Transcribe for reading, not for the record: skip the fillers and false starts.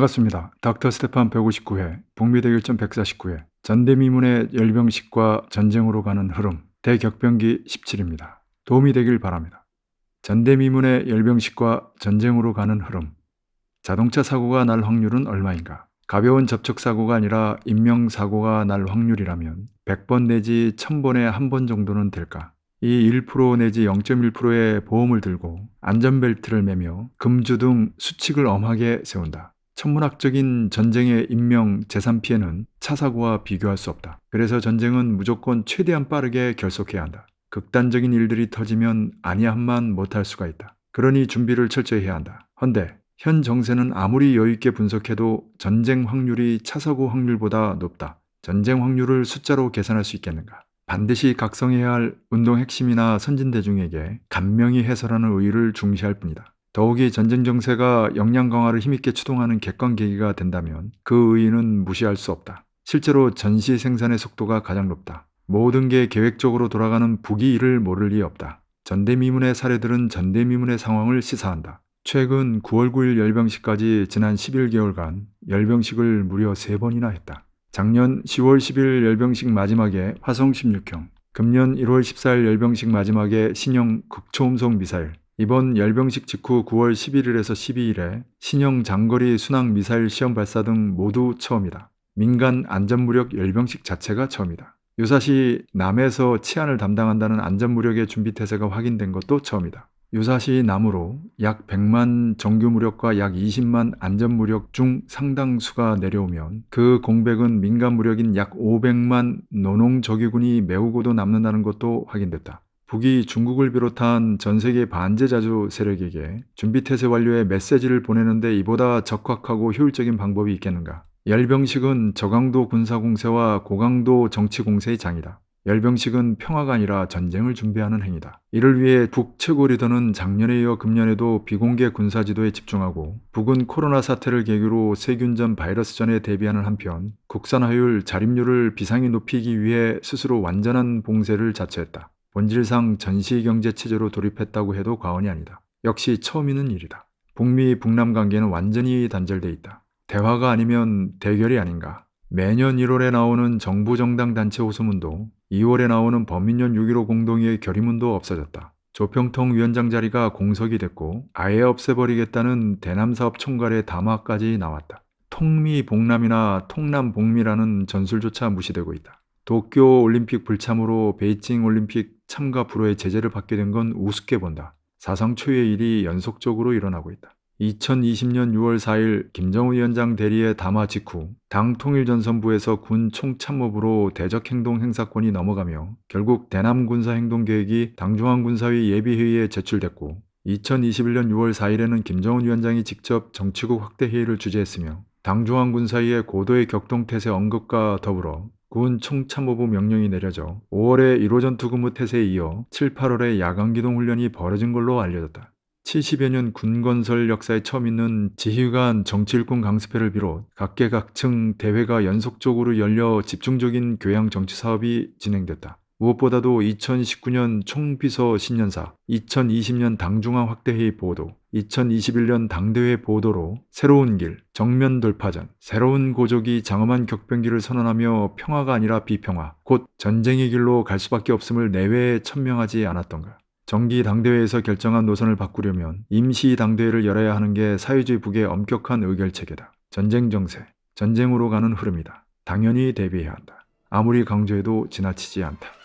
반갑습니다. 닥터 스테판 159회, 북미 대결전 149회, 전대미문의 열병식과 전쟁으로 가는 흐름, 대격변기 17입니다. 도움이 되길 바랍니다. 전대미문의 열병식과 전쟁으로 가는 흐름. 자동차 사고가 날 확률은 얼마인가? 가벼운 접촉사고가 아니라 인명사고가 날 확률이라면 100번 내지 1000번에 1번 정도는 될까? 이 1% 내지 0.1%의 보험을 들고 안전벨트를 매며 금주 등 수칙을 엄하게 세운다. 천문학적인 전쟁의 인명, 재산 피해는 차사고와 비교할 수 없다. 그래서 전쟁은 무조건 최대한 빠르게 결속해야 한다. 극단적인 일들이 터지면 아니함만 못할 수가 있다. 그러니 준비를 철저히 해야 한다. 헌데 현 정세는 아무리 여유있게 분석해도 전쟁 확률이 차사고 확률보다 높다. 전쟁 확률을 숫자로 계산할 수 있겠는가? 반드시 각성해야 할 운동 핵심이나 선진대중에게 간명히 해설하는 의의를 중시할 뿐이다. 더욱이 전쟁 정세가 역량 강화를 힘있게 추동하는 객관 계기가 된다면 그 의의는 무시할 수 없다. 실제로 전시 생산의 속도가 가장 높다. 모든 게 계획적으로 돌아가는 북이 이를 모를 리 없다. 전대미문의 사례들은 전대미문의 상황을 시사한다. 최근 9월 9일 열병식까지 지난 11개월간 열병식을 무려 3번이나 했다. 작년 10월 10일 열병식 마지막에 화성 16형, 금년 1월 14일 열병식 마지막에 신형 극초음속 미사일, 이번 열병식 직후 9월 11일에서 12일에 신형 장거리 순항 미사일 시험 발사 등 모두 처음이다. 민간 안전무력 열병식 자체가 처음이다. 유사시 남에서 치안을 담당한다는 안전무력의 준비태세가 확인된 것도 처음이다. 유사시 남으로 약 100만 정규무력과 약 20만 안전무력 중 상당수가 내려오면 그 공백은 민간무력인 약 500만 노농적유군이 메우고도 남는다는 것도 확인됐다. 북이 중국을 비롯한 전세계 반제자주 세력에게 준비태세 완료의 메시지를 보내는데 이보다 적확하고 효율적인 방법이 있겠는가? 열병식은 저강도 군사공세와 고강도 정치공세의 장이다. 열병식은 평화가 아니라 전쟁을 준비하는 행위다. 이를 위해 북 최고 리더는 작년에 이어 금년에도 비공개 군사지도에 집중하고 북은 코로나 사태를 계기로 세균전 바이러스전에 대비하는 한편 국산화율, 자립률을 비상히 높이기 위해 스스로 완전한 봉쇄를 자처했다. 본질상 전시경제체제로 돌입했다고 해도 과언이 아니다. 역시 처음 있는 일이다. 북미, 북남 관계는 완전히 단절돼 있다. 대화가 아니면 대결이 아닌가. 매년 1월에 나오는 정부 정당 단체 호소문도 2월에 나오는 범민련 6.15 공동회의 결의문도 없어졌다. 조평통 위원장 자리가 공석이 됐고 아예 없애버리겠다는 대남사업 총괄의 담화까지 나왔다. 통미복남이나 통남복미라는 전술조차 무시되고 있다. 도쿄 올림픽 불참으로 베이징 올림픽 참가 불허의 제재를 받게 된 건 우습게 본다. 사상 초유의 일이 연속적으로 일어나고 있다. 2020년 6월 4일 김정은 위원장 대리의 담화 직후 당 통일전선부에서 군 총참모부로 대적행동 행사권이 넘어가며 결국 대남군사행동계획이 당중앙군사위 예비회의에 제출됐고 2021년 6월 4일에는 김정은 위원장이 직접 정치국 확대회의를 주재했으며 당중앙군사위의 고도의 격동태세 언급과 더불어 군 총참모부 명령이 내려져 5월에 1호 전투근무 태세에 이어 7, 8월에 야간기동훈련이 벌어진 걸로 알려졌다. 70여 년 군건설 역사에 처음 있는 지휘관 정치일꾼 강습회를 비롯 각계각층 대회가 연속적으로 열려 집중적인 교양 정치 사업이 진행됐다. 무엇보다도 2019년 총비서 신년사, 2020년 당중앙 확대회의 보도, 2021년 당대회 보도로 새로운 길, 정면 돌파전, 새로운 고족이 장엄한 격변기를 선언하며 평화가 아니라 비평화, 곧 전쟁의 길로 갈 수밖에 없음을 내외에 천명하지 않았던가. 정기 당대회에서 결정한 노선을 바꾸려면 임시 당대회를 열어야 하는 게 사회주의 북의 엄격한 의결체계다. 전쟁 정세, 전쟁으로 가는 흐름이다. 당연히 대비해야 한다. 아무리 강조해도 지나치지 않다.